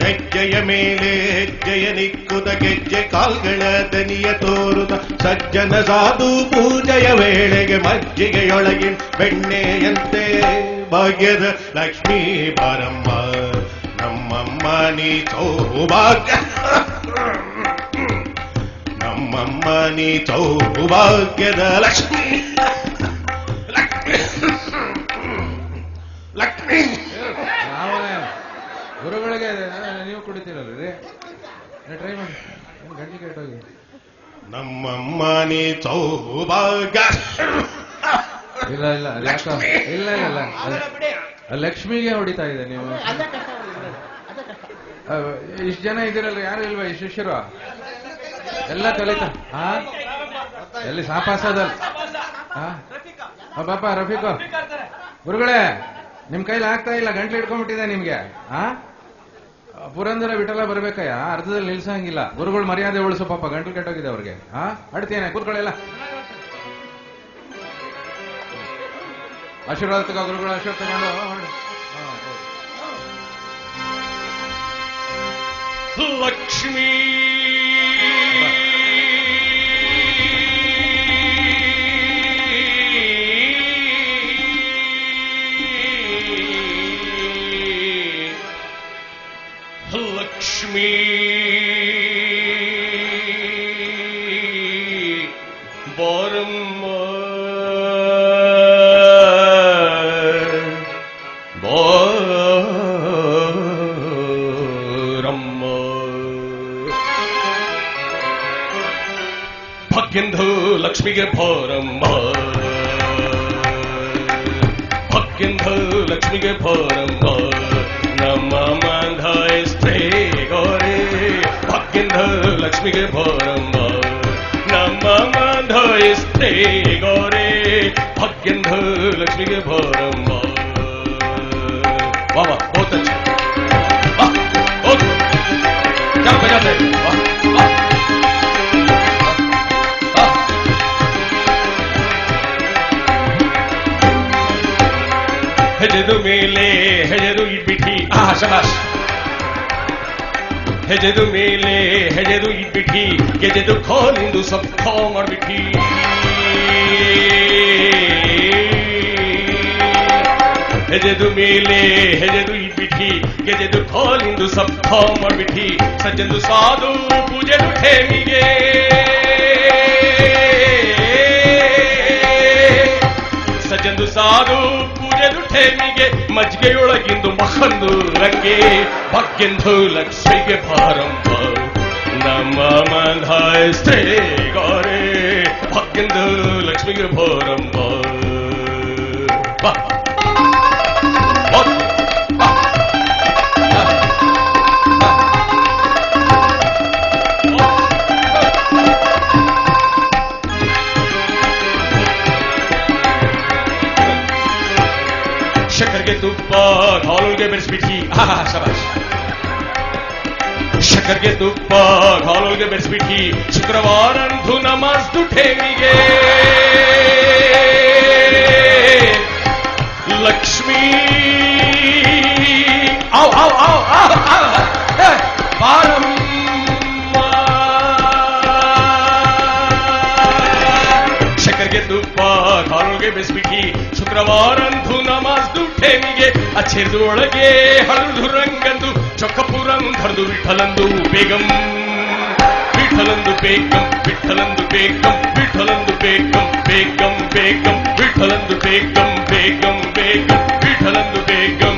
ಹೆಜ್ಜೆಯ ಮೇಲೆ ಹೆಜ್ಜೆಯ ನಿಕ್ಕುದ ಗೆಜ್ಜೆ ಕಾಲ್ಗಳ ದನಿಯ ತೋರುದ ಸಜ್ಜನ ಸಾಧು ಪೂಜೆಯ ವೇಳೆಗೆ ಮಜ್ಜಿಗೆಯೊಳಗಿನ ಬೆಣ್ಣೆಯಂತೆ ಭಾಗ್ಯದ ಲಕ್ಷ್ಮೀ ಬಾರಮ್ಮ ನಮ್ಮಮ್ಮ ನೀ ಸೌಭಾಗ್ಯ ನಮ್ಮಮ್ಮ ನೀ ಸೌಭಾಗ್ಯದ ಲಕ್ಷ್ಮೀ ಲಕ್ಷ್ಮೀ ಗುರುಗಳಿಗೆ ನೀವು ಕುಡಿತೀರಲ್ರಿ ಟ್ರೈ ಮಾಡಿ ಗಂಟೆ ಕೇಟೋಗಿ ನಮ್ಮಮ್ಮ ನೀ ಸೌಭಾಗ್ಯ ಇಲ್ಲ ಇಲ್ಲ ಯಾಕ ಇಲ್ಲ ಇಲ್ಲ ಲಕ್ಷ್ಮಿಗೆ ಹೊಡಿತಾ ಇದೆ ನೀವು ಇಷ್ಟು ಜನ ಇದ್ದೀರಲ್ಲ ಯಾರು ಇಲ್ವಾ ಈ ಶಿಷ್ಯರು ಎಲ್ಲ ಕಲಿತ ಎಲ್ಲಿ ಸಾಪಾಸದಲ್ಲಿ ಪಾಪ ರಫೀಕು ಗುರುಗಳೇ ನಿಮ್ ಕೈಲಿ ಆಗ್ತಾ ಇಲ್ಲ ಗಂಟ್ಲು ಇಟ್ಕೊಂಡ್ಬಿಟ್ಟಿದೆ ನಿಮ್ಗೆ ಪುರಂದರ ವಿಠಲ ಬರ್ಬೇಕಯ್ಯ ಅರ್ಧದಲ್ಲಿ ನಿಲ್ಸಂಗಿಲ್ಲ ಗುರುಗಳು ಮರ್ಯಾದೆ ಉಳಿಸೋ ಪಾಪ ಗಂಟ್ಲು ಕೆಟ್ಟೋಗಿದೆ ಅವ್ರಿಗೆ ಅಡ್ತೇನೆ ಕೂತ್ಕೊಳ್ಳಿಲ್ಲ ಆಶೀರ್ವಾದ ತಗೋ ಗುರುಗಳು ಆಶೀರ್ವಾದ ತಗೊಂಡು ಲಕ್ಷ್ಮೀ ಲಕ್ಷ್ಮೀ ಬಾರಮ್ಮ ಬಾರಮ್ಮ ಭಾಗ್ಯಂದು ಲಕ್ಷ್ಮಿಗೆ ಬಾರಮ್ಮ ಭಾಗ್ಯಂದು ಲಕ್ಷ್ಮಿಗೆ ಬಾರಮ್ಮ ನಮ್ಮ ಮಂಧಾಯಿಸ್ತೆ ಗೋರೆ ಭಾಗ್ಯಂದ ಲಕ್ಷ್ಮಿಗೆ ಬಾರಮ್ಮ ನಮ್ಮ ಮಂಧಾಯಿಸ್ತೆ ಗೋರೆ ಭಾಗ್ಯಂದ ಲಕ್ಷ್ಮಿಗೆ ಬಾರಮ್ಮ वाह वाह बहुत अच्छा वाह बहुत क्या बजाते वाह वाह ಹೆಜೆದು ಮೇಲೆ ಹೆಜೆದು ಇಬ್ಬಿಠಿ ಶಬಾಷ್ ಹೆಜೆದು ಮೇಲೆ ಹೆಜೆದು ಇಬ್ಬಿಠಿ ಗೆಜೆದು ಖೋಲಿಂದು ಸಬ್ ಖೋ ಮಾಡ್ಬಿಟ್ಟಿ ಹೆಜೆದು ಮೇಲೆ ಹೆಜೆದು ಇಬ್ಬಿಠಿ ಗೆಜೆದು ಖೋಲಿಂದು ಸಬ್ ಖೋ ಮಾಡ್ಬಿಟ್ಟಿ ಸಜ್ಜಂದು ಸಾಧು ಪೂಜೆದು ಠೇಮಿಗೆ ಸಜ್ಜಂದು ಸಾಧು ಪೂಜೆದು ಠೇಮಿಗೆ ಮಜ್ಗೆಯೊಳಗಿಂದು ಮಖಂದು ರಂಗೆ ಭಾಗ್ಯಂದು ಲಕ್ಷ್ಮಿಗೆ ಬಾರಮ್ಮ ನಮ್ಮ ಮಂಧಾಯಿಸ್ತೆ ಗೋರೆ ಭಾಗ್ಯಂದು ಲಕ್ಷ್ಮಿಗೆ ಬಾರಮ್ಮ ಬಾ ಶಕ್ಕರ್ಗೆ ತುಪ್ಪ ಹಾಲುಗೆ ಬೆರೆಸ್ಬಿಟ್ಟಿ ಶಬಾಷ್ ಶಕ್ಕರ್ಗೆ ತುಪ್ಪ ಹಾಲುಗೆ ಬೆರೆಸ್ಬಿಟ್ಟಿ ಶುಕ್ರವಾರಂದು ನಮಾಜ್ದು ಠೇಮಿಗೆ ಲಕ್ಷ್ಮೀ ಆವ್ ಆವ್ ಆವ್ ಆವ್ ಬಾರಮ್ಮ ಶಕ್ಕರ್ಗೆ ತುಪ್ಪ ಹಾಲುಗೆ ಬೆರೆಸ್ಬಿಟ್ಟಿ ಶುಕ್ರವಾರಂದು ನಮಾಜ್ದು ಠೇಮಿಗೆ ಅಚ್ಚೆದೊಳಗೆ ಹಳದು ರಂಗಂದು ಚೊಕ್ಕಪುರಂ ಧರ್ದು ವಿಠಲಂದು ಬೇಗಂ ವಿಠಲಂದು ಬೇಗಂ ವಿಠಲಂದು ಬೇಗಂ ವಿಠಲಂದು ಬೇಗಂ ಬೇಗಂ ಬೇಗಂ ವಿಠಲಂದು ಬೇಗಂ ಬೇಗಂ ಬೇಗಂ ವಿಠಲಂದು ಬೇಗಂ